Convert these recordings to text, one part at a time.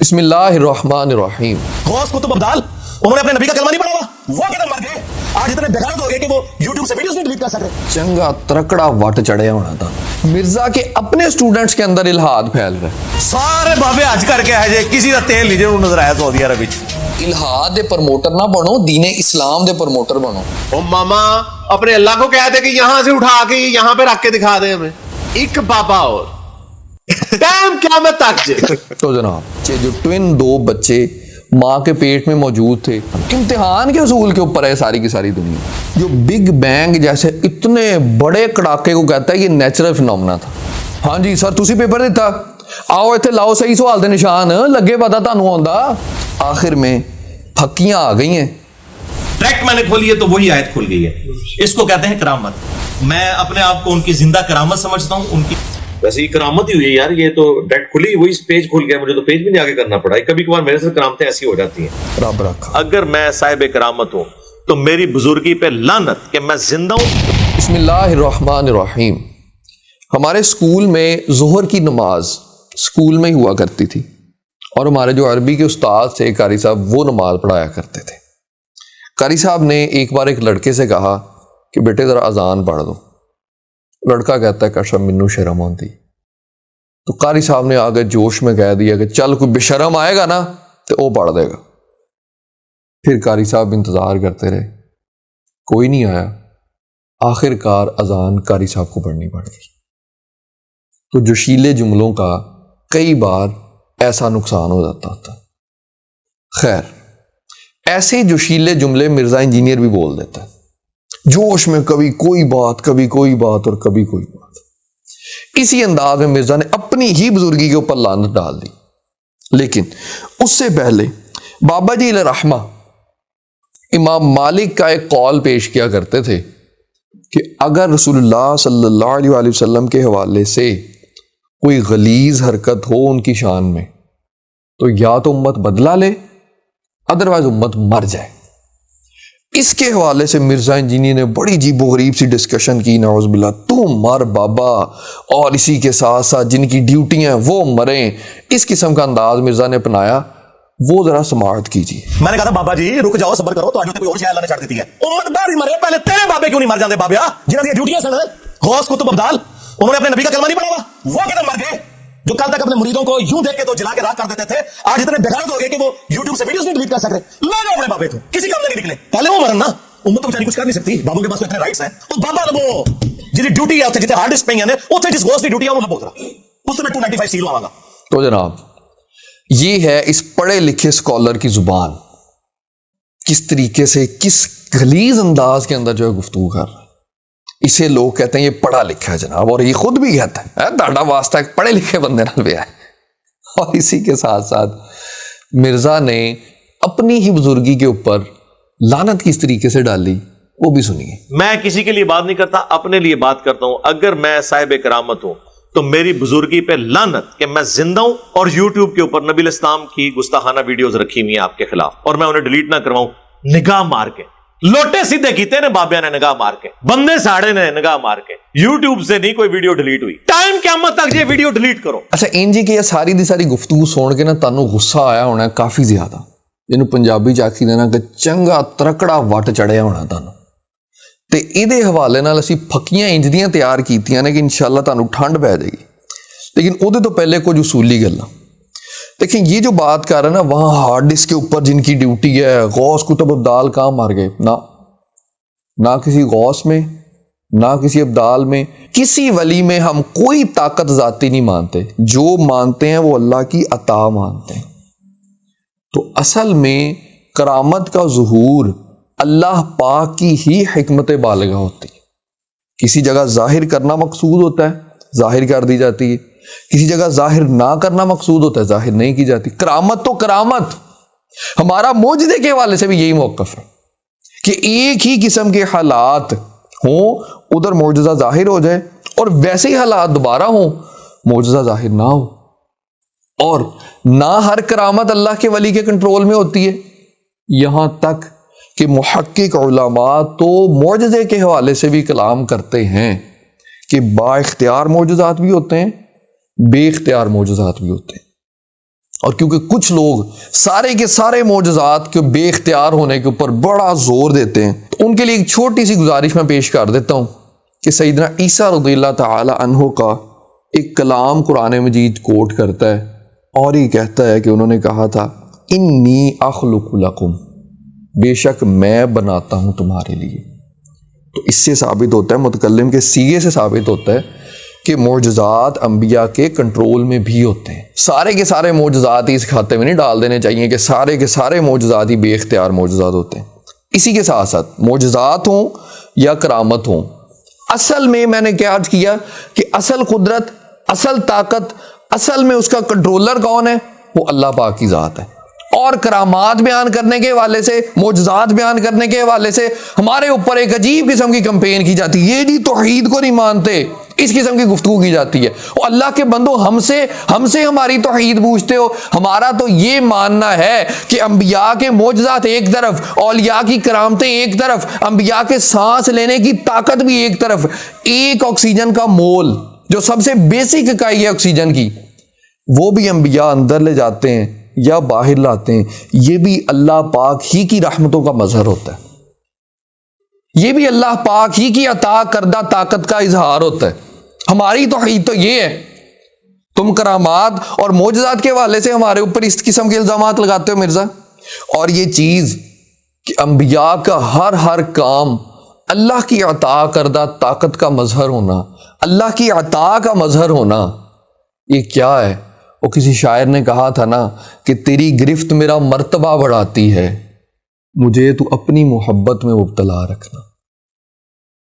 بسم اللہ الرحمن الرحیم۔ غوث قطب ابدال انہوں نے اپنے نبی کا کلمہ نہیں پڑھا ہوا، وہ کدھر مر گئے؟ آج اتنے بغیرت ہو گئے کہ وہ یوٹیوب سے ویڈیوز نہیں ڈیلیٹ کر سکتے۔ چنگا ترکڑا وٹ چڑھیا ہونا تھا۔ مرزا کے اپنے سٹوڈنٹس کے اندر الہاد پھیل رہے، سارے بابے حج کر کے آئے جے، کسی کا تیل نہیں جو نظر آیا سعودی عرب وچ۔ الہاد دے پروموٹر نہ بنو، دین اسلام دے پروموٹر بنو۔ او ماما اپنے اللہ کو کہتے کہ یہاں سے اٹھا کے یہاں پہ رکھ کے دکھا دیں ہمیں ایک بابا اور ٹائم قیامت تک جے۔ تو جناب جو ٹوین دو بچے ماں کے پیٹ میں موجود تھے، امتحان کے اصول کے اوپر ہے ساری کی ساری دنیا۔ جو بگ بینگ جیسے اتنے بڑے کڑاکے کو کہتا ہے یہ نیچرل فینومنا تھا۔ ہاں جی سر تسی پیپر دیتا، آؤ ایتھے لاؤ صحیح سوال دے نشان، لگے پتا تانوں آندا۔ آخر میں پھکیاں آ گئی ہیں۔ ڈائریکٹ میں نے کھولی ہے تو وہی آیت کھل گئی ہے۔ اس کو کہتے ہیں کرامت۔ میں اپنے آپ کو ان کی زندہ کرامت سمجھتا ہوں۔ ان کی ویسے یہ کرامت ہی ہوئی ہے یار، یہ تو ڈائریکٹ کھلی وہی پیج کھل گیا، مجھے تو پیج بھی نہیں آگے کرنا پڑا۔ کبھی کبھار میرے سے کرامتیں ایسی ہو جاتی ہیں۔ رب رکھا۔ اگر میں صاحب کرامت ہوں تو میری بزرگی پہ لعنت کہ میں زندہ ہوں۔ بسم اللہ الرحمن الرحیم۔ ہمارے اسکول میں ظہر کی نماز اسکول میں ہی ہوا کرتی تھی، اور ہمارے جو عربی کے استاد تھے قاری صاحب، وہ نماز پڑھایا کرتے تھے۔ قاری صاحب نے ایک بار ایک لڑکے سے کہا کہ بیٹے ذرا اذان پڑھ دو۔ لڑکا کہتا ہے کشم منو شرم ہوتی۔ تو قاری صاحب نے آگے جوش میں کہہ دیا کہ چل کوئی بشرم آئے گا نا تو وہ پڑھ دے گا۔ پھر قاری صاحب انتظار کرتے رہے، کوئی نہیں آیا۔ آخر کار اذان قاری صاحب کو پڑھنی پڑ گئی۔ تو جوشیلے جملوں کا کئی بار ایسا نقصان ہو جاتا تھا۔ خیر، ایسے جوشیلے جملے مرزا انجینئر بھی بول دیتا ہے، جوش میں کبھی کوئی بات، کبھی کوئی بات اور کبھی کوئی بات۔ اسی انداز میں مرزا نے اپنی ہی بزرگی کے اوپر لعنت ڈال دی۔ لیکن اس سے پہلے بابا جی علیہ رحمہ امام مالک کا ایک قول پیش کیا کرتے تھے کہ اگر رسول اللہ صلی اللہ علیہ وآلہ وسلم کے حوالے سے کوئی غلیظ حرکت ہو ان کی شان میں تو یا تو امت بدلا لے، ادروائز امت مر جائے۔ اس کے حوالے سے مرزا انجینئر نے بڑی عجیب و غریب سی ڈسکشن کی، نعوذ باللہ، تو مر بابا، اور اسی کے ساتھ ساتھ جن کی ڈیوٹیاں وہ مریں۔ اس قسم کا انداز مرزا نے اپنایا، وہ ذرا سماعت کیجیے۔ میں نے کہا تھا بابا جی رک جاؤ، صبر کرو، تو آج کوئی اور شے اللہ نے چھڑ دیتی ہے۔ امت باری مرے، پہلے تیرے بابے کیوں نہیں مر جاندے بابیا جنہاں دی ڈیوٹیاں سن؟ غوث قطب ابدال انہوں نے اپنے نبی کا کلمہ نہیں پڑھا ہوا، وہ کدھر مر گئے؟ جو کل تک اپنے مریدوں کو یوں دیکھ کے تو جلا کے راکھ کر دیتے تھے، آج اتنے بغیرت ہو گئے کہ وہ یوٹیوب سے ویڈیوز نہیں ڈیلیٹ کر سکتے۔ لے جاؤ اپنے بابے کو، کسی کام میں نہیں نکلے، پہلے وہ مرن نا۔ امت تو بیچاری کچھ کر نہیں سکتی، بابوں کے پاس تو اتنے رائٹس ہیں۔ تو بابا وہ جی ڈیوٹی ہے جتنے ہارڈ ڈسک پہ ہیں اتنے جس غوث کی ڈیوٹی ہے وہ میں بول رہا، اس سے میں 295 سیل آواں گا۔ تو جناب یہ ہے اس پڑھے لکھے اسکالر کی زبان، کس طریقے سے کس غلیظ انداز کے اندر جو ہے گفتگو کر رہا ہے۔ اسے لوگ کہتے ہیں یہ پڑھا لکھا ہے جناب، اور یہ خود بھی کہتا ہے ڈاڈا واسطہ ایک پڑھے لکھے بندے نال پیا ہے۔ اور اسی کے ساتھ ساتھ مرزا نے اپنی ہی بزرگی کے اوپر لعنت کس طریقے سے ڈالی وہ بھی سنیے۔ میں کسی کے لیے بات نہیں کرتا، اپنے لیے بات کرتا ہوں۔ اگر میں صاحب کرامت ہوں تو میری بزرگی پہ لعنت کہ میں زندہ ہوں، اور یوٹیوب کے اوپر نبی علیہ السلام کی گستاخانہ ویڈیوز رکھی ہوئی ہیں آپ کے خلاف، اور میں انہیں ڈیلیٹ نہ کرواؤں۔ نگاہ مار کے لوٹے سیدھے کیتے نے بابیا نے، نگاہ مار کے بندے ساڑے نے، نگاہ مار کے یوٹیوب سے نہیں کوئی ویڈیو ڈیلیٹ ہوئی۔ ٹائم قیامت تک یہ ویڈیو ڈیلیٹ کرو۔ اچھا ان جی کہ یہ ساری دی ساری گفتگو سن کے نا تانوں غصہ آیا ہونا ہے کافی زیادہ، جنہوں پنجابی چاکی دینا کہ چنگا ترکڑا وٹ چڑھیا ہونا تانوں۔ تے ایدے حوالے نال اسی پھکیاں انج دیاں تیار کیتیاں نے کہ انشاءاللہ تانوں ٹھنڈ پہ جائے گی۔ لیکن اودے تو پہلے کچھ اصولی گلاں دیکھیں، یہ جو بات کر رہا ہے نا وہاں ہارڈ ڈسک کے اوپر جن کی ڈیوٹی ہے، غوث قطب ابدال کہاں مر گئے؟ نہ کسی غوث میں، نہ کسی ابدال میں، کسی ولی میں ہم کوئی طاقت ذاتی نہیں مانتے، جو مانتے ہیں وہ اللہ کی عطا مانتے ہیں۔ تو اصل میں کرامت کا ظہور اللہ پاک کی ہی حکمت بالغہ ہوتی ہے۔ کسی جگہ ظاہر کرنا مقصود ہوتا ہے، ظاہر کر دی جاتی ہے، کسی جگہ ظاہر نہ کرنا مقصود ہوتا ہے، ظاہر نہیں کی جاتی۔ کرامت تو کرامت، ہمارا معجزے کے حوالے سے بھی یہی موقف ہے کہ ایک ہی قسم کے حالات ہوں، ادھر معجزہ ظاہر ہو جائے، اور ویسے ہی حالات دوبارہ ہوں، معجزہ ظاہر نہ ہو۔ اور نہ ہر کرامت اللہ کے ولی کے کنٹرول میں ہوتی ہے، یہاں تک کہ محقق علماء تو معجزے کے حوالے سے بھی کلام کرتے ہیں کہ با اختیار معجزات بھی ہوتے ہیں، بے اختیار معجزات بھی ہوتے ہیں۔ اور کیونکہ کچھ لوگ سارے کے سارے معجزات کے بے اختیار ہونے کے اوپر بڑا زور دیتے ہیں، تو ان کے لیے ایک چھوٹی سی گزارش میں پیش کر دیتا ہوں کہ سیدنا عیسیٰ رضی اللہ تعالی عنہ کا ایک کلام قرآن مجید کوٹ کرتا ہے اور یہ کہتا ہے کہ انہوں نے کہا تھا انی اخلق لکم، بے شک میں بناتا ہوں تمہارے لیے۔ تو اس سے ثابت ہوتا ہے، متکلم کے سیغے سے ثابت ہوتا ہے کہ معجزات انبیاء کے کنٹرول میں بھی ہوتے ہیں۔ سارے کے سارے معجزات ہی اس کھاتے میں نہیں ڈال دینے چاہیے کہ سارے کے سارے معجزات ہی بے اختیار معجزات ہوتے ہیں۔ اسی کے ساتھ ساتھ معجزات ہوں یا کرامت ہوں، اصل میں نے کیا عرض کیا کہ اصل قدرت، اصل طاقت، اصل میں اس کا کنٹرولر کون ہے؟ وہ اللہ پاک کی ذات ہے۔ اور کرامات بیان کرنے کے حوالے سے، معجزات بیان کرنے کے حوالے سے ہمارے اوپر ایک عجیب قسم کی کمپین کی جاتی ہے، یہ جی توحید کو نہیں مانتے، اس قسم کی گفتگو کی جاتی ہے۔ اور اللہ کے بندو ہم سے ہماری توحید پوچھتے ہو؟ ہمارا تو یہ ماننا ہے کہ انبیاء کے معجزات ایک طرف، اولیاء کی کرامتیں ایک طرف، انبیاء کے سانس لینے کی طاقت بھی ایک طرف، ایک آکسیجن کا مول جو سب سے بیسک اکائی ہے آکسیجن کی، وہ بھی انبیاء اندر لے جاتے ہیں یا باہر لاتے ہیں، یہ بھی اللہ پاک ہی کی رحمتوں کا مظہر ہوتا ہے، یہ بھی اللہ پاک ہی کی عطا کردہ طاقت کا اظہار ہوتا ہے۔ ہماری توحید تو یہ ہے، تم کرامات اور معجزات کے حوالے سے ہمارے اوپر اس قسم کے الزامات لگاتے ہو مرزا۔ اور یہ چیز کہ انبیاء کا ہر کام اللہ کی عطا کردہ طاقت کا مظہر ہونا، اللہ کی عطا کا مظہر ہونا، یہ کیا ہے؟ وہ کسی شاعر نے کہا تھا نا کہ تیری گرفت میرا مرتبہ بڑھاتی ہے، مجھے تو اپنی محبت میں مبتلا رکھنا۔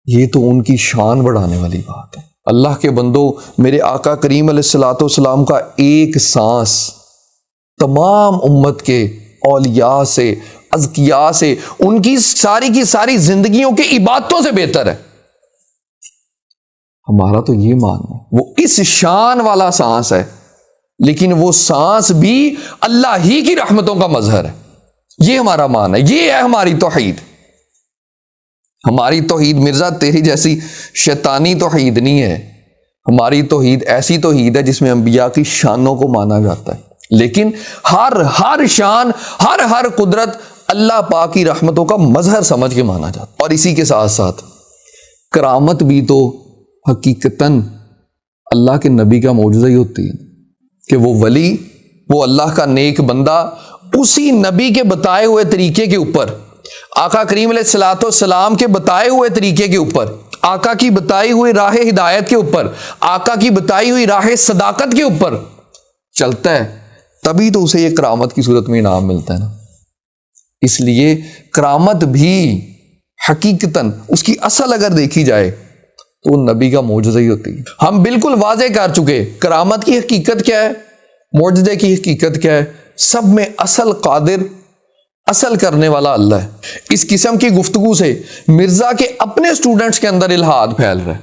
یہ تو ان کی شان بڑھانے والی بات ہے۔ اللہ کے بندو، میرے آقا کریم علیہ الصلوۃ والسلام کا ایک سانس تمام امت کے اولیاء سے، اذکیاء سے، ان کی ساری زندگیوں کے عبادتوں سے بہتر ہے۔ ہمارا تو یہ ماننا ہے، وہ اس شان والا سانس ہے، لیکن وہ سانس بھی اللہ ہی کی رحمتوں کا مظہر ہے۔ یہ ہمارا مان ہے، یہ ہے ہماری توحید۔ ہماری توحید مرزا تیری جیسی شیطانی توحید نہیں ہے، ہماری توحید ایسی توحید ہے جس میں انبیاء کی شانوں کو مانا جاتا ہے، لیکن ہر شان، ہر قدرت اللہ پاک کی رحمتوں کا مظہر سمجھ کے مانا جاتا ہے۔ اور اسی کے ساتھ ساتھ کرامت بھی تو حقیقتاً اللہ کے نبی کا معجزہ ہی ہوتی ہے کہ وہ ولی، وہ اللہ کا نیک بندہ اسی نبی کے بتائے ہوئے طریقے کے اوپر، آقا کریم علیہ الصلوۃ والسلام کے بتائے ہوئے طریقے کے اوپر، آقا کی بتائی ہوئی راہ ہدایت کے اوپر، آقا کی بتائی ہوئی راہ صداقت کے اوپر چلتا ہے، تبھی تو اسے یہ کرامت کی صورت میں انعام ملتا ہے نا۔ اس لیے کرامت بھی حقیقتاً اس کی اصل اگر دیکھی جائے تو وہ نبی کا معجزہ ہی ہوتی ہے۔ ہم بالکل واضح کر چکے کرامت کی حقیقت کیا ہے، معجزے کی حقیقت کیا ہے، سب میں اصل قادر، اصل کرنے والا اللہ ہے۔ اس قسم کی گفتگو سے مرزا کے اپنے سٹوڈنٹس کے اندر الہاد پھیل رہا ہے۔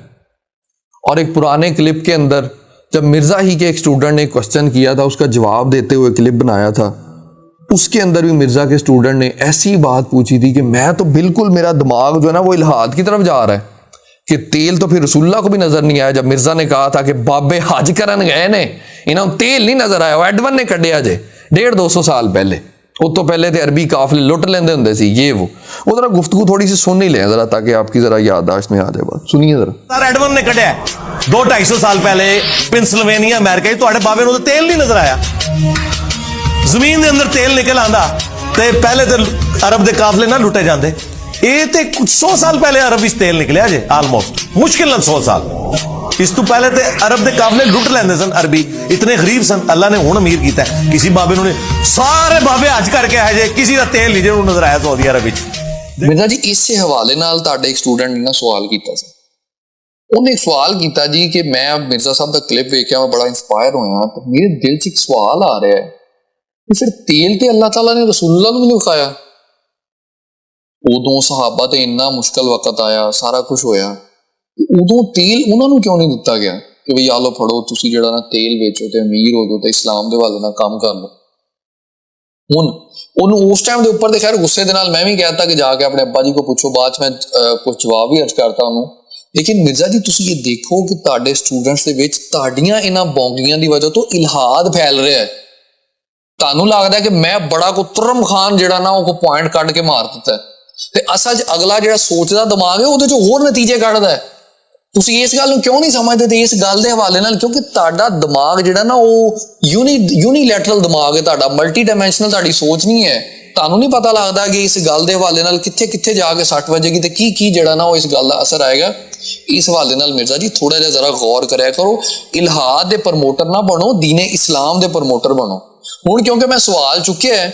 اور ایک پرانے کلپ کے اندر جب مرزا ہی کے ایک سٹوڈنٹ نے کوسچن کیا تھا، اس کا جواب دیتے ہوئے کلپ بنایا تھا، اس کے اندر بھی مرزا کے سٹوڈنٹ نے ایسی بات پوچھی تھی کہ میں تو بالکل، میرا دماغ جو ہے نا وہ الہاد کی طرف جا رہا ہے کہ تیل تو پھر رسول اللہ کو بھی نظر نہیں آیا۔ جب مرزا نے کہا تھا کہ بابے حج کرن گئے نے، انہوں تیل نہیں نظر آیا، وہ ایڈون نے کڈیا جے 150-200 سال پہلے، وہ تو پہلے تھے عربی قافلے لٹ لیندے ہوندے سی، یہ وہ ذرا گفتگو تھوڑی سی سن ہی لیں ذرا، تاکہ آپ کی ذرا یادداشت میں آ جائے بات، سنیے ذرا۔ سر ایڈون نے کڈیا 200-250 سال پہلے پنسلوینیا امریکہ، تواڈے بابے نوں تیل نہیں نظر آیا؟ زمین دے اندر تیل نکل آندا تے پہلے تے عرب دے قافلے نہ لٹے جاندے، یہ تے کچھ 100 سال پہلے عرب وچ تیل نکلیا جے، آلموسٹ مشکل نال 100 سال۔ اس تو پہلے تے عرب دے قافلے لٹ لیندے سن، عربی اتنے غریب سن، اللہ نے ہن امیر کیتا ہے۔ کسی بابے نوں نے سارے بابے حج کر کے آئے جے، کسی دا تیل نہیں جے نظر آیا سعودی عرب وچ۔ مرزا جی اس سے حوالے نال تہاڈے ایک سٹوڈنٹ نے سوال کیتا سی، انہیں سوال کیتا جی کہ میں مرزا صاحب دا کلپ ویکھیا، میں بڑا انسپائر ہویا، تو میرے دل چ ایک سوال آ رہا ہے کہ پھر تیل تے اللہ تعالیٰ نے رسول اللہ نوں نہیں دکھایا؟ ادوں صحابہ تے اتنا مشکل وقت آیا، سارا کچھ ہویا، ادوں تیل انہوں نے کیوں نہیں دتا گیا کہ بھئی آ لو پھڑو، تسی جڑا نا تیل ویچو تے امیر ہو جو تے اسلام دے والے نال کام کر لو۔ انہوں اس ٹائم دے اوپر تے خیر غصے دے نال میں بھی کہتا کہ جا کے اپنے ابا جی کو پوچھو، بعد میں کچھ جواب بھی عرض کرتا انہوں، لیکن مرزا جی تسی یہ دیکھو کہ تہاڈے سٹوڈنٹس دے وچ تہاڈیاں انہاں بونگیاں دی وجہ تو الہاد پھیل رہا ہے۔ ਤੁਹਾਨੂੰ ਲੱਗਦਾ ਕਿ ਮੈਂ ਬੜਾ ਕੁਤਰਮ ਖਾਨ ਜਿਹੜਾ ਨਾ ਉਹ ਪੁਆਇੰਟ ਕੱਢ ਕੇ ਮਾਰ ਦਿੱਤਾ ਤੇ ਅਸਲ 'ਚ ਅਗਲਾ ਜਿਹੜਾ ਸੋਚਦਾ ਦਿਮਾਗ ਹੈ ਉਹਦੇ 'ਚੋਂ ਹੋਰ ਨਤੀਜੇ ਕੱਢਦਾ ਹੈ। ਤੁਸੀਂ ਇਸ ਗੱਲ ਨੂੰ ਕਿਉਂ ਨਹੀਂ ਸਮਝਦੇ ਤੇ ਇਸ ਗੱਲ ਦੇ ਹਵਾਲੇ ਨਾਲ, ਕਿਉਂਕਿ ਤੁਹਾਡਾ ਦਿਮਾਗ ਜਿਹੜਾ ਨਾ ਉਹ ਯੂਨੀਲੈਟਰਲ ਦਿਮਾਗ ਹੈ ਤੁਹਾਡਾ, ਮਲਟੀ ਡਾਇਮੈਂਸ਼ਨਲ ਤੁਹਾਡੀ ਸੋਚ ਨਹੀਂ ਹੈ। ਤੁਹਾਨੂੰ ਨਹੀਂ ਪਤਾ ਲੱਗਦਾ ਕਿ ਇਸ ਗੱਲ ਦੇ ਹਵਾਲੇ ਨਾਲ ਕਿੱਥੇ ਜਾ ਕੇ ਸੱਟ ਵੱਜੇਗੀ ਤੇ ਕੀ ਜਿਹੜਾ ਨਾ ਉਹ ਇਸ ਗੱਲ ਦਾ ਅਸਰ ਆਏਗਾ। ਇਸ ਹਵਾਲੇ ਨਾਲ ਮਿਰਜ਼ਾ ਜੀ ਥੋੜਾ ਜਿਹਾ ਜ਼ਰਾ ਗੌਰ ਕਰਿਆ ਕਰੋ। ਇਲਹਾਦ ਦੇ ਪ੍ਰਮੋਟਰ ਨਾ ਬਣੋ, ਦੀਨੇ ਇਸਲਾਮ ਦੇ ਪ੍ਰਮੋਟਰ ਬਣੋ। ਹੁਣ ਕਿਉਂਕਿ ਮੈਂ ਸਵਾਲ ਚੁੱਕਿਆ ਹੈ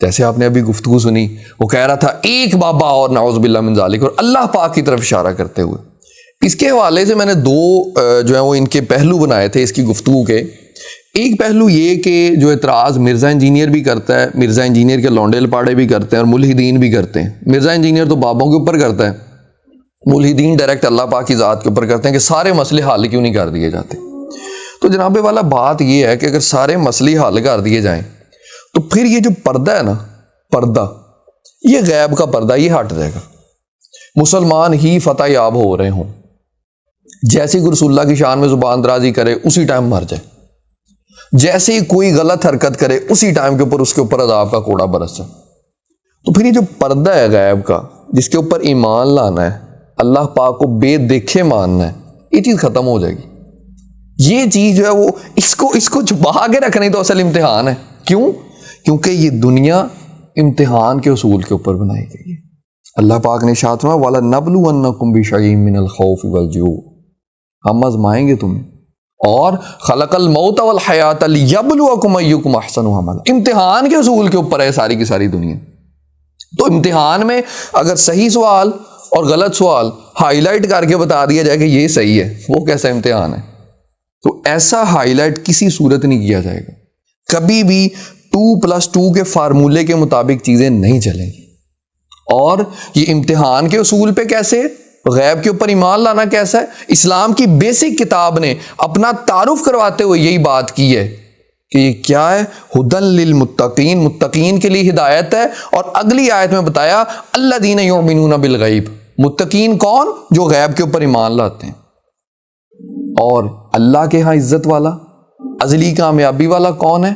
جیسے آپ نے ابھی گفتگو سنی، وہ کہہ رہا تھا ایک بابا اور نعوذ باللہ من ذالک، اور اللہ پاک کی طرف اشارہ کرتے ہوئے. اس کے حوالے سے میں نے دو جو ہیں وہ ان کے پہلو بنائے تھے اس کی گفتگو کے. ایک پہلو یہ کہ جو اعتراض مرزا انجینئر بھی کرتا ہے، مرزا انجینئر کے لونڈے لپاڑے بھی کرتے ہیں اور ملحدین بھی کرتے ہیں. مرزا انجینئر تو بابوں کے اوپر کرتا ہے، ملحدین ڈائریکٹ اللہ پاک کی ذات کے اوپر کرتے ہیں کہ سارے مسئلے حل کیوں نہیں کر دیے جاتے. تو جناب والا بات یہ ہے کہ اگر سارے مسئلے حل کر دیے جائیں تو پھر یہ جو پردہ ہے نا، پردہ یہ غیب کا پردہ یہ ہٹ جائے گا. مسلمان ہی فتح یاب ہو رہے ہوں، جیسے کہ رسول اللہ کی شان میں زبان درازی کرے اسی ٹائم مر جائے، جیسے ہی کوئی غلط حرکت کرے اسی ٹائم کے اوپر اس کے اوپر عذاب کا کوڑا برس جائے. تو پھر یہ جو پردہ ہے غیب کا جس کے اوپر ایمان لانا ہے، اللہ پاک کو بے دیکھے ماننا ہے، یہ چیز ختم ہو جائے گی. یہ چیز جو ہے وہ اس کو چھپا کے رکھنا تو اصل امتحان ہے. کیوں؟ کیونکہ یہ دنیا امتحان کے اصول کے اوپر بنائی گئی ہے. اللہ پاک نے ارشاد فرمایا وَلَنَبْلُوَنَّكُمْ بِشَيْءٍ مِّنَ الْخَوْفِ وَالْجُوعِ، ہم آزمائیں گے تمہیں. اور خلق الموت والحیات لیبلوکم ایکم احسن عملا، امتحان کے اصول کے اوپر ہے ساری کی ساری دنیا. تو امتحان میں اگر صحیح سوال اور غلط سوال ہائی لائٹ کر کے بتا دیا جائے کہ یہ صحیح ہے، وہ کیسا امتحان ہے؟ تو ایسا ہائی لائٹ کسی صورت نہیں کیا جائے گا. کبھی بھی 2+2 کے فارمولے کے مطابق چیزیں نہیں چلیں گی. اور یہ امتحان کے اصول پہ کیسے، غیب کے اوپر ایمان لانا کیسا ہے؟ اسلام کی بیسک کتاب نے اپنا تعارف کرواتے ہوئے یہی بات کی ہے کہ یہ کیا ہے، ہدی للمتقین، متقین کے لیے ہدایت ہے. اور اگلی آیت میں بتایا الذین یؤمنون بالغیب، متقین کون؟ جو غیب کے اوپر ایمان لاتے ہیں. اور اللہ کے ہاں عزت والا، ازلی کامیابی والا کون ہے؟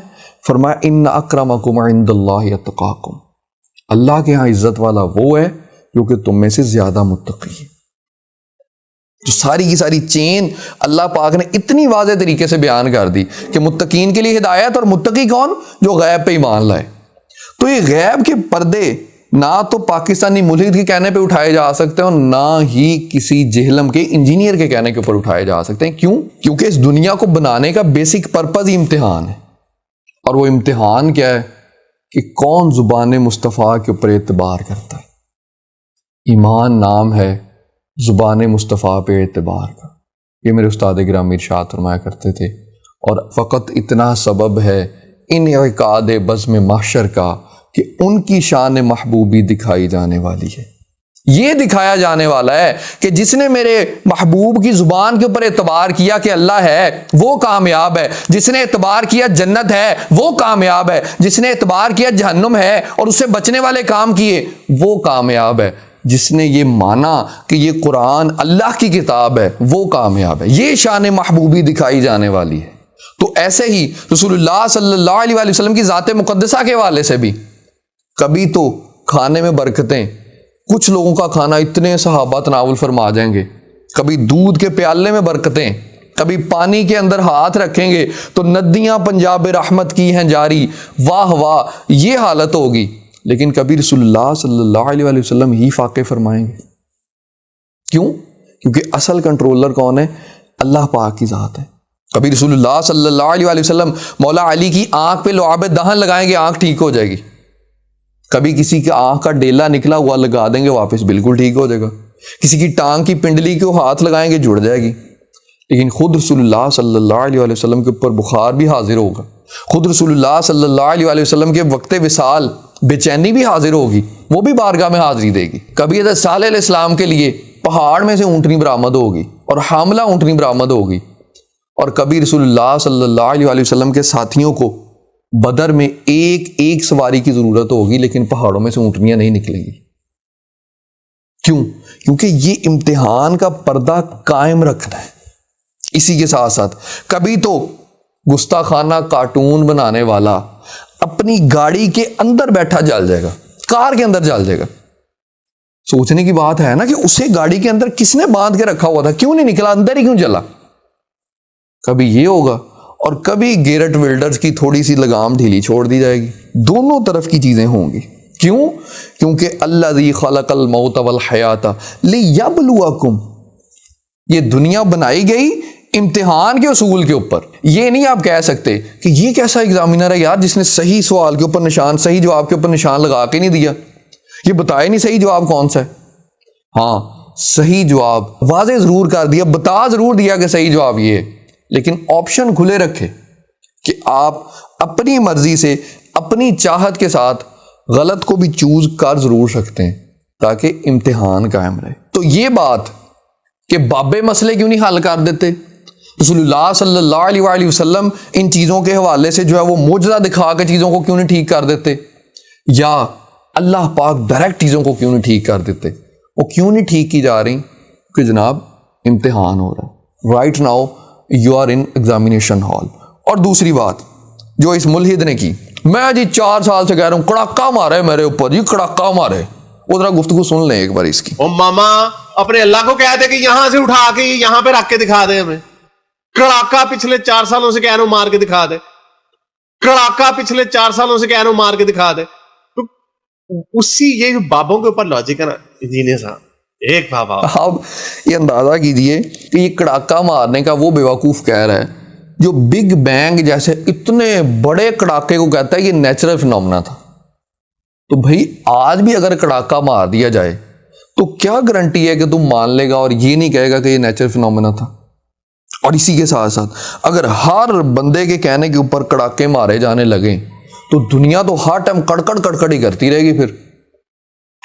فرمایا ان اکرمکم عند اللہ اتقاکم، اللہ کے ہاں عزت والا وہ ہے جو کہ تم میں سے زیادہ متقی ہے. جو ساری کی ساری چین اللہ پاک نے اتنی واضح طریقے سے بیان کر دی کہ متقین کے لیے ہدایت، اور متقی کون؟ جو غیب پہ ایمان لائے. تو یہ غیب کے پردے نہ تو پاکستانی ملحد کے کہنے پہ اٹھائے جا سکتے ہیں اور نہ ہی کسی جہلم کے انجینئر کے کہنے کے اوپر اٹھائے جا سکتے ہیں. کیوں؟ کیونکہ اس دنیا کو بنانے کا بیسک پرپز ہی امتحان ہے. اور وہ امتحان کیا ہے کہ کون زبان مصطفیٰ کے اوپر اعتبار کرتا ہے. ایمان نام ہے زبان مصطفیٰ پہ اعتبار کا. یہ میرے استاد گرامی ارشاد فرمایا کرتے تھے. اور فقط اتنا سبب ہے انعقاد بزم محشر کا کہ ان کی شان محبوبی دکھائی جانے والی ہے. یہ دکھایا جانے والا ہے کہ جس نے میرے محبوب کی زبان کے اوپر اعتبار کیا کہ اللہ ہے وہ کامیاب ہے. جس نے اعتبار کیا جنت ہے وہ کامیاب ہے. جس نے اعتبار کیا جہنم ہے اور اس سے بچنے والے کام کیے وہ کامیاب ہے. جس نے یہ مانا کہ یہ قرآن اللہ کی کتاب ہے وہ کامیاب ہے. یہ شان محبوبی دکھائی جانے والی ہے. تو ایسے ہی رسول اللہ صلی اللہ علیہ وسلم کی ذات مقدسہ کے حوالے سے بھی کبھی تو کھانے میں برکتیں، کچھ لوگوں کا کھانا اتنے صحابہ تناول فرما جائیں گے، کبھی دودھ کے پیالے میں برکتیں، کبھی پانی کے اندر ہاتھ رکھیں گے تو ندیاں پنجاب رحمت کی ہیں جاری، واہ واہ یہ حالت ہوگی. لیکن کبھی رسول اللہ صلی اللہ علیہ وسلم ہی فاقے فرمائیں گے. کیوں؟ کیونکہ اصل کنٹرولر کون ہے؟ اللہ پاک کی ذات ہے. کبھی رسول اللہ صلی اللہ علیہ وسلم مولا علی کی آنکھ پہ لعاب دہن لگائیں گے، آنکھ ٹھیک ہو جائے گی. کبھی کسی کی آنکھ کا ڈیلا نکلا ہوا لگا دیں گے، واپس بالکل ٹھیک ہو جائے گا. کسی کی ٹانگ کی پنڈلی کو ہاتھ لگائیں گے، جڑ جائے گی. لیکن خود رسول اللہ صلی اللہ علیہ وسلم کے اوپر بخار بھی حاضر ہوگا. خود رسول اللہ صلی اللہ علیہ وسلم کے وقت وصال بے چینی بھی حاضر ہوگی، وہ بھی بارگاہ میں حاضری دے گی. کبھی حضرت صالح علیہ السلام کے لیے پہاڑ میں سے اونٹنی برآمد ہوگی اور حاملہ اونٹنی برآمد ہوگی. اور کبھی رسول اللہ صلی اللہ علیہ وسلم کے ساتھیوں کو بدر میں ایک سواری کی ضرورت ہوگی، لیکن پہاڑوں میں سے اونٹنیاں نہیں نکلیں گی. کیوں؟ کیونکہ یہ امتحان کا پردہ قائم رکھنا ہے. اسی کے ساتھ ساتھ کبھی تو گستاخانہ کارٹون بنانے والا اپنی گاڑی کے اندر بیٹھا جل جائے گا، کار کے اندر جل جائے گا. سوچنے کی بات ہے نا کہ اسے گاڑی کے اندر کس نے باندھ کے رکھا ہوا تھا، کیوں نہیں نکلا، اندر ہی کیوں جلا. کبھی یہ ہوگا اور کبھی گیرٹ ولڈرز کی تھوڑی سی لگام ڈھیلی چھوڑ دی جائے گی. دونوں طرف کی چیزیں ہوں گی. کیوں؟ کیونکہ الذی خلق الموت والحیات لیبلوکم، یہ دنیا بنائی گئی امتحان کے اصول کے اوپر. یہ نہیں آپ کہہ سکتے کہ یہ کیسا ایگزامینر ہے یار جس نے صحیح سوال کے اوپر نشان, صحیح جواب کے اوپر نشان لگا کے نہیں دیا, یہ بتایا نہیں صحیح جواب کون سا ہے. ہاں صحیح جواب واضح ضرور کر دیا, بتا ضرور دیا کہ صحیح جواب یہ ہے, لیکن آپشن کھلے رکھے کہ آپ اپنی مرضی سے اپنی چاہت کے ساتھ غلط کو بھی چوز کر ضرور سکتے ہیں تاکہ امتحان قائم رہے. تو یہ بات کہ بابے مسئلے کیوں نہیں حل کر دیتے, رسول اللہ صلی اللہ علیہ وآلہ وسلم ان چیزوں کے حوالے سے جو ہے وہ معجزہ دکھا کے چیزوں کو کیوں نہیں ٹھیک کر دیتے, یا اللہ پاک ڈائریکٹ چیزوں کو کیوں نہیں ٹھیک کر دیتے, وہ کیوں نہیں ٹھیک کی جا رہی کہ جناب امتحان ہو رہا ہے, right now you are in examination hall. اور دوسری بات جو اس ملحد نے کی, میں جی 4 سال سے کہہ رہا ہوں کڑاکا مارے میرے اوپر, جی کڑاکا مارے, وہ ذرا گفتگو سن لیں ایک بار اس کی. او ماما اپنے اللہ کو کہتے کہ یہاں سے اٹھا کے یہاں پہ رکھ کے دکھا دے ہمیں, کڑاکا پچھلے 4 سالوں سے کہہ رہا ہوں مار کے دکھا دے, کڑاکا پچھلے 4 سالوں سے کہہ رہا ہوں مار کے دکھا دے. تو اسی یہ بابوں کے اوپر لاجک ہے نا جینے صاحب, ایک بابا آپ یہ اندازہ کیجئے کہ یہ کڑاکا مارنے کا وہ بیوقوف کہہ رہا ہے جو بگ بینگ جیسے اتنے بڑے کڑاکے کو کہتا ہے یہ نیچرل فنومنا تھا. تو بھائی آج بھی اگر کڑاکا مار دیا جائے تو کیا گارنٹی ہے کہ تم مان لے گا اور یہ نہیں کہے گا کہ یہ نیچرل فنومنا تھا. اور اسی کے ساتھ ساتھ اگر ہر بندے کے کہنے کے اوپر کڑاکے مارے جانے لگیں تو دنیا تو ہر ٹائم کڑکڑ ہی کرتی رہے گی پھر.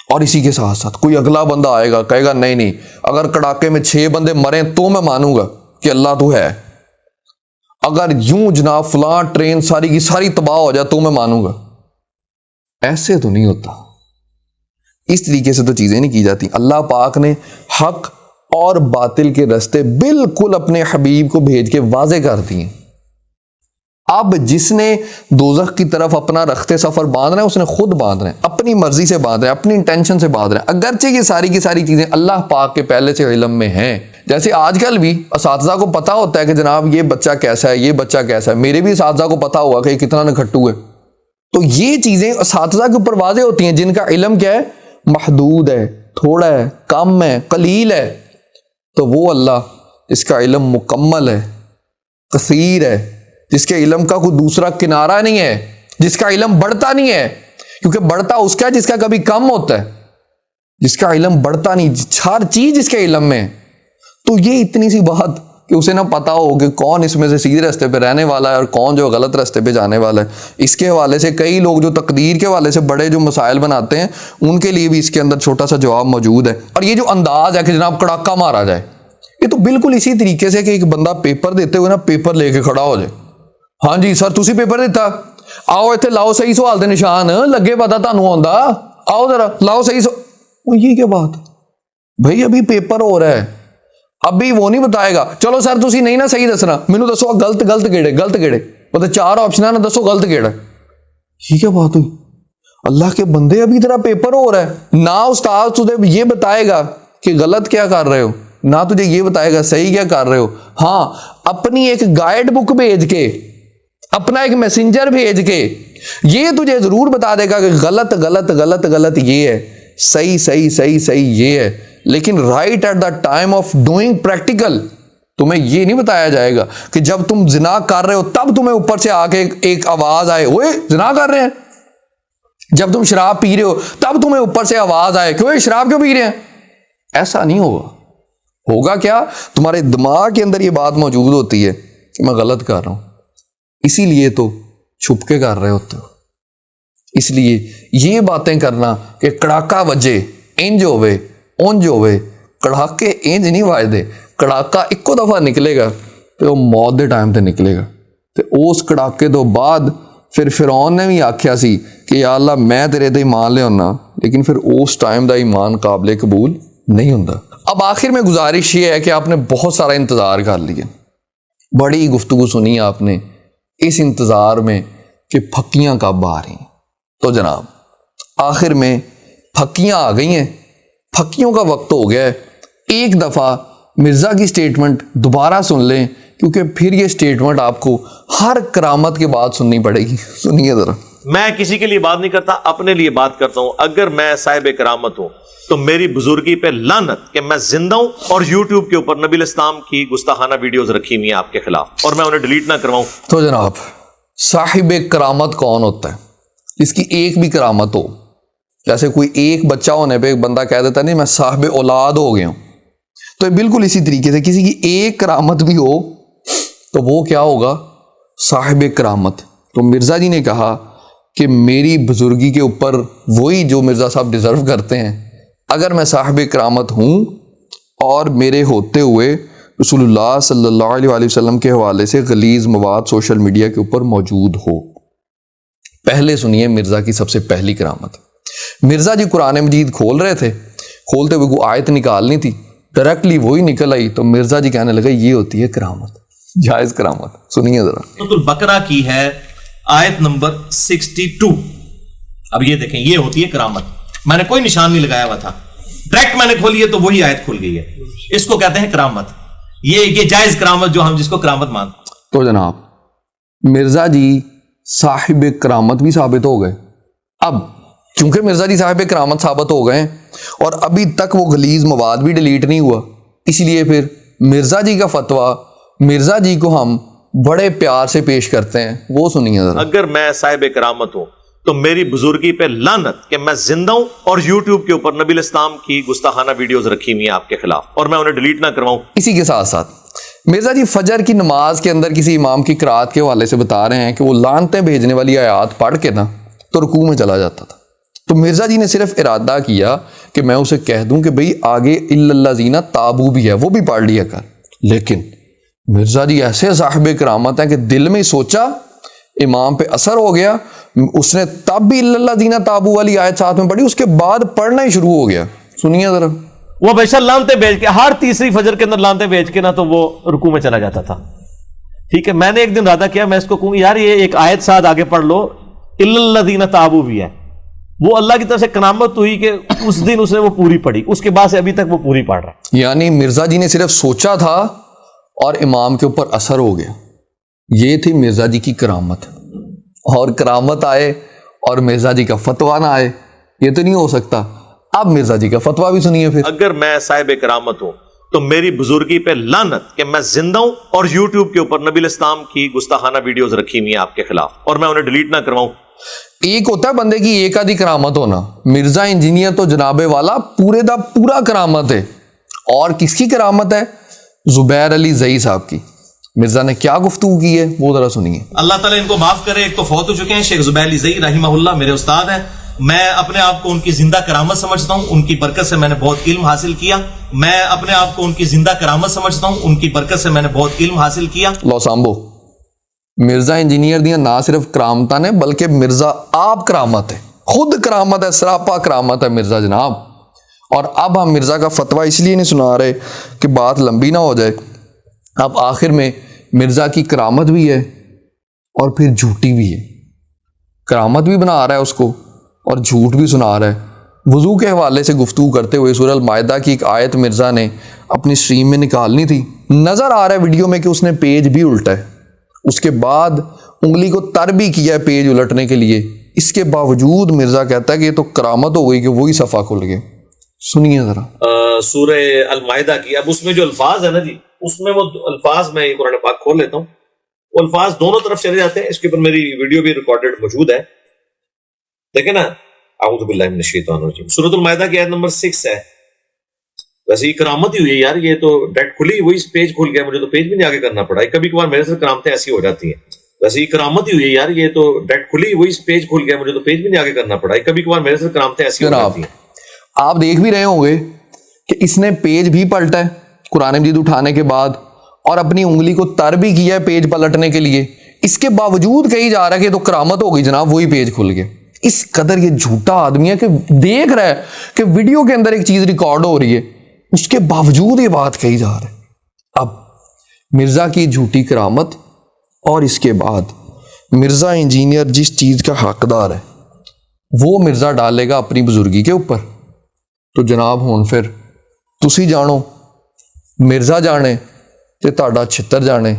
اور اسی کے ساتھ ساتھ کوئی اگلا بندہ آئے گا کہے گا نہیں اگر کڑاکے میں 6 بندے مریں تو میں مانوں گا کہ اللہ تو ہے, اگر یوں جناب فلاں ٹرین ساری کی ساری تباہ ہو جائے تو میں مانوں گا. ایسے تو نہیں ہوتا, اس طریقے سے تو چیزیں نہیں کی جاتی. اللہ پاک نے حق اور باطل کے راستے بالکل اپنے حبیب کو بھیج کے واضح کر دیے. اب جس نے دوزخ کی طرف اپنا رخت سفر باندھنا ہے اس نے خود باندھنا ہے, اپنی مرضی سے باندھنا ہے, اپنی انٹینشن سے باندھنا ہے, اگرچہ یہ ساری کی ساری چیزیں اللہ پاک کے پہلے سے علم میں ہیں. جیسے آج کل بھی اساتذہ کو پتا ہوتا ہے کہ جناب یہ بچہ کیسا ہے, یہ بچہ کیسا ہے, میرے بھی اساتذہ کو پتا ہوگا کہ یہ کتنا نکھٹو ہے. تو یہ چیزیں اساتذہ کے اوپر واضح ہوتی ہیں جن کا علم کیا ہے, محدود ہے, تھوڑا ہے, کم ہے, قلیل ہے. تو وہ اللہ جس کا علم مکمل ہے, کثیر ہے, جس کے علم کا کوئی دوسرا کنارہ نہیں ہے, جس کا علم بڑھتا نہیں ہے, کیونکہ بڑھتا اس کا ہے جس کا کبھی کم ہوتا ہے, جس کا علم بڑھتا نہیں, ہر چیز جس کے علم میں. تو یہ اتنی سی بات کہ اسے نہ پتا ہو کہ کون اس میں سے سیدھے راستے پہ رہنے والا ہے اور کون جو غلط راستے پہ جانے والا ہے. اس کے حوالے سے کئی لوگ جو تقدیر کے حوالے سے بڑے جو مسائل بناتے ہیں ان کے لیے بھی اس کے اندر چھوٹا سا جواب موجود ہے. اور یہ جو انداز ہے کہ جناب کڑاکا مارا جائے, یہ تو بالکل اسی طریقے سے کہ ایک بندہ پیپر دیتے ہوئے نا پیپر لے کے کھڑا ہو جائے, ہاں جی سر تسی پیپر دیتا, آؤ اتنے لاؤ صحیح سوال دے نشان لگے پتا تانوں آندا, آؤ ذرا لاؤ صحیح سوال. یہ کیا بات بھائی, ابھی پیپر ہو رہا ہے, ابھی وہ نہیں بتائے گا چلو سر تسی نہیں نا صحیح دسنا, مینوں دسو غلط کیڑے مطلب 4 آپشن ہے نا, دسو غلط کیڑا. یہ کیا بات ہوئی, اللہ کے بندے ابھی تیرا پیپر ہو رہا ہے, نہ استاد تجھے یہ بتائے گا کہ غلط کیا کر رہے ہو, نہ تجھے یہ بتائے گا صحیح کیا کر رہے ہو. ہاں اپنی ایک گائیڈ بک بھیج کے, اپنا ایک میسنجر بھیج کے یہ تجھے ضرور بتا دے گا کہ غلط یہ ہے, صحیح یہ ہے. لیکن right at the time of doing practical تمہیں یہ نہیں بتایا جائے گا کہ جب تم زنا کر رہے ہو تب تمہیں اوپر سے آ کے ایک آواز آئے اوئے زنا کر رہے ہیں, جب تم شراب پی رہے ہو تب تمہیں اوپر سے آواز آئے کہ شراب کیوں پی رہے ہیں. ایسا نہیں ہوگا کیا, تمہارے دماغ کے اندر یہ بات موجود ہوتی ہے کہ میں غلط کر رہا ہوں, اسی لیے تو چھپ کے کر رہے ہوتے ہو. اس لیے یہ باتیں کرنا کہ کڑاکا وجے انج ہوئے اونج ہوئے, کڑاکے انج نہیں واجدے, کڑاکا ایکو دفعہ نکلے گا تو وہ موت دے ٹائم تے نکلے گا. تے اس کڑاکے تو بعد پھر فرعون نے بھی آکھیا سی کہ یا اللہ میں تیرے تے ایمان لے آنا, لیکن پھر اس ٹائم دا ایمان قابل قبول نہیں ہوندا. اب آخر میں گزارش یہ ہے کہ آپ نے بہت سارا انتظار کر لیا, بڑی گفتگو سنی آپ نے اس انتظار میں کہ پھکیاں کب آ رہی ہیں. تو جناب آخر میں پھکیاں آ گئی ہیں, پھکیوں کا وقت ہو گیا ہے. ایک دفعہ مرزا کی سٹیٹمنٹ دوبارہ سن لیں کیونکہ پھر یہ سٹیٹمنٹ آپ کو ہر کرامت کے بعد سننی پڑے گی. سنیے ذرا. میں کسی کے لیے بات نہیں کرتا, اپنے لیے بات کرتا ہوں. اگر میں صاحب کرامت ہوں تو میری بزرگی پہ لعنت کہ میں زندہ ہوں اور یوٹیوب کے اوپر نبی علیہ السلام کی گستاخانہ ویڈیوز رکھی ہوئی ہیں آپ کے خلاف اور میں انہیں ڈیلیٹ نہ کرواؤں. تو جناب صاحب کرامت کون ہوتا ہے؟ جس کی ایک بھی کرامت ہو. جیسے کوئی ایک بچہ ہونے پہ ایک بندہ کہہ دیتا نہیں میں صاحب اولاد ہو گیا ہوں, تو یہ بالکل اسی طریقے سے کسی کی ایک کرامت بھی ہو تو وہ کیا ہوگا؟ صاحب کرامت. تو مرزا جی نے کہا کہ میری بزرگی کے اوپر وہی جو مرزا صاحب ڈیزرو کرتے ہیں. اگر میں صاحب کرامت ہوں اور میرے ہوتے ہوئے رسول اللہ صلی اللہ علیہ وآلہ وسلم کے حوالے سے غلیظ مواد سوشل میڈیا کے اوپر موجود ہو. پہلے سنیے مرزا کی سب سے پہلی کرامت. مرزا جی قرآن مجید کھول رہے تھے, کھولتے ہوئے کوئی آیت نکالنی تھی, ڈائریکٹلی وہی نکل آئی تو مرزا جی کہنے لگا یہ ہوتی ہے کرامت, جائز کرامت. سنیے ذرا. سورۃ البقرہ کی ہے آیت نمبر 62. اب یہ دیکھیں, یہ ہوتی ہے کرامت. میں نے کوئی نشان نہیں لگایا ہوا تھا, ڈائریکٹ میں نے کھولی ہے تو وہی آیت کھل گئی ہے. اس کو کہتے ہیں کرامت. یہ جائز کرامت جو ہم جس کو کرامت مانتے ہیں. تو جناب مرزا جی صاحب کرامت بھی ثابت ہو گئے. اب چونکہ مرزا جی صاحب کرامت ثابت ہو گئے اور ابھی تک وہ غلیظ مواد بھی ڈیلیٹ نہیں ہوا, اس لیے پھر مرزا جی کا فتویٰ مرزا جی کو ہم بڑے پیار سے پیش کرتے ہیں, وہ سنیے ذرا. اگر میں صاحب کرامت ہوں تو میری بزرگی پہ لعنت کہ میں زندہ ہوں اور یوٹیوب کے اوپر نبی علیہ السلام کی گستاخانہ ویڈیوز رکھی ہوئی ہیں آپ کے خلاف اور میں انہیں ڈیلیٹ نہ کرواؤں. اسی کے ساتھ ساتھ مرزا جی فجر کی نماز کے اندر کسی امام کی قرات کے حوالے سے بتا رہے ہیں کہ وہ لعنتیں بھیجنے والی آیات پڑھ کے نا تو رکوع میں چلا جاتا تھا. تو مرزا جی نے صرف ارادہ کیا کہ میں اسے کہہ دوں کہ بھئی آگے الا الذین تابوا بھی ہے, وہ بھی پڑھ لیا کر. لیکن مرزا جی ایسے صاحب کرامت ہیں کہ دل میں سوچا, امام پہ اثر ہو گیا, اس نے تب بھی الا الذین تابوا والی آیت ساتھ میں پڑھی, اس کے بعد پڑھنا ہی شروع ہو گیا. سنیے ذرا. وہ ہمیشہ لانتے بھیج کے ہر تیسری فجر کے اندر لانتے بھیج کے نا تو وہ رکوع میں چلا جاتا تھا. ٹھیک ہے, میں نے ایک دن ارادہ کیا, میں اس کو کہوں یار یہ ایک آیت ساتھ آگے پڑھ لو, الا الذین تابوا بھی ہے. وہ اللہ کی طرف سے کرامت ہوئی کہ اس دن اس نے وہ پوری پڑھی, اس کے بعد سے ابھی تک وہ پوری پڑھ رہا ہے. یعنی مرزا جی نے صرف سوچا تھا اور امام کے اوپر اثر ہو گیا. یہ تھی مرزا جی کی کرامت. اور کرامت آئے اور مرزا جی کا فتویٰ نہ آئے, یہ تو نہیں ہو سکتا. اب مرزا جی کا فتویٰ بھی سنیے پھر. اگر میں صاحب کرامت ہوں تو میری بزرگی پہ لعنت کہ میں زندہ ہوں اور یوٹیوب کے اوپر نبی علیہ السلام کی گستاخانہ ویڈیوز رکھی ہوئی ہیں آپ کے خلاف اور میں انہیں ڈیلیٹ نہ کرواؤں. ایک ہوتا ہے بندے کی ایک آدھی کرامت ہونا, مرزا انجینئر تو جناب والا پورے دا پورا کرامت ہے. اور کس کی کرامت ہے؟ زبیر علی زئی صاحب کی. مرزا نے کیا گفتگو کی ہے وہ ذرا سنیے. اللہ تعالیٰ ان کو معاف کرے, ایک تو فوت ہو چکے ہیں, شیخ زبیر علی زئی رحمہ اللہ میرے استاد ہیں. میں اپنے آپ کو ان کی زندہ کرامت سمجھتا ہوں, ان کی برکت سے میں نے بہت علم حاصل کیا. میں اپنے آپ کو ان کی زندہ کرامت سمجھتا ہوں, ان کی برکت سے میں نے بہت علم حاصل کیا. لو سامبو, مرزا انجینئر دیاں نہ صرف کرامتاں نے بلکہ مرزا آپ کرامت ہے, خود کرامت ہے, سراپا کرامت ہے مرزا جناب. اور اب ہم مرزا کا فتویٰ اس لیے نہیں سنا رہے کہ بات لمبی نہ ہو جائے. اب آخر میں مرزا کی کرامت بھی ہے اور پھر جھوٹی بھی ہے. کرامت بھی بنا رہا ہے اس کو اور جھوٹ بھی سنا رہا ہے. وضو کے حوالے سے گفتگو کرتے ہوئے سورہ المائدہ کی ایک آیت مرزا نے اپنی سٹریم میں نکالنی تھی. نظر آ رہا ہے ویڈیو میں کہ اس نے پیج بھی الٹا ہے, اس کے بعد انگلی کو تر بھی کیا ہے پیج الٹنے کے لیے. اس کے باوجود مرزا کہتا ہے کہ یہ تو کرامت ہو گئی کہ وہی صفحہ کھل گیا. سنیے ذرا. سورہ المائدہ کی, اب اس میں جو الفاظ ہے نا جی, اس میں وہ الفاظ میں قرآن پاک کھول لیتا ہوں, وہ الفاظ دونوں طرف چلے جاتے ہیں. اس کے اوپر میری ویڈیو بھی ریکارڈڈ موجود ہے, دیکھیں نا. اعوذ باللہ من الشیطان الرجیم. سورۃ المائدہ کی آیت نمبر 6 ہے. ویسے یہ کرامت ہی ہوئی ہے یار, یہ تو ڈائریکٹ کھلی وہی پیج کھل گیا, مجھے تو پیج بھی نہیں آگے کرنا پڑا. کبھی کبھار میرے سے کرامتیں ایسی ہو جاتی ہیں. ویسے یہ کرامت ہی ہوئی ہے یار, یہ تو ڈائریکٹ کھلی وہی پیج کھل گیا, مجھے تو پیج بھی نہیں آگے کرنا پڑا. کبھی کبھار میرے سے کرامتیں ایسی ہو جاتی ہیں. آپ دیکھ بھی رہے ہوں گے کہ اس نے پیج بھی پلٹا ہے قرآن مجید اٹھانے کے بعد اور اپنی انگلی کو تر بھی کیا ہے پیج پلٹنے کے لیے. اس کے باوجود کہی جا رہا ہے کہ تو کرامت ہو گئی جناب, وہی پیج کھل گیا. اس قدر یہ جھوٹا آدمی ہے کہ دیکھ رہا ہے کہ ویڈیو کے اندر ایک چیز ریکارڈ ہو رہی ہے, اس کے باوجود یہ بات کہی جا رہا ہے. اب مرزا کی جھوٹی کرامت اور اس کے بعد مرزا انجینئر جس چیز کا حقدار ہے وہ مرزا ڈالے گا اپنی بزرگی کے اوپر. تو جناب ہون پھر تسی جانو, مرزا جانے تے تہاڈا چھتر جانے,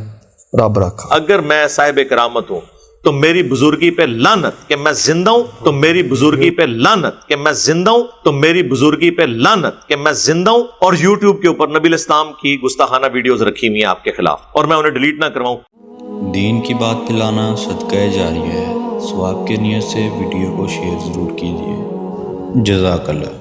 رب رکھا. اگر میں صاحب کرامت ہوں تو میری بزرگی پہ لعنت کہ میں زندہ ہوں، تو میری بزرگی پہ لعنت کہ میں زندہ ہوں، تو میری بزرگی پہ لعنت کہ میں زندہ ہوں، اور یوٹیوب کے اوپر نبی الاسلام کی گستاخانہ ویڈیوز رکھی ہوئی ہیں آپ کے خلاف، اور میں انہیں ڈیلیٹ نہ کرواؤں۔ دین کی بات پھیلانا صدقہ جاریہ ہے، ثواب کی نیت سے ویڈیو کو شیئر ضرور کیجیے۔ جزاک اللہ۔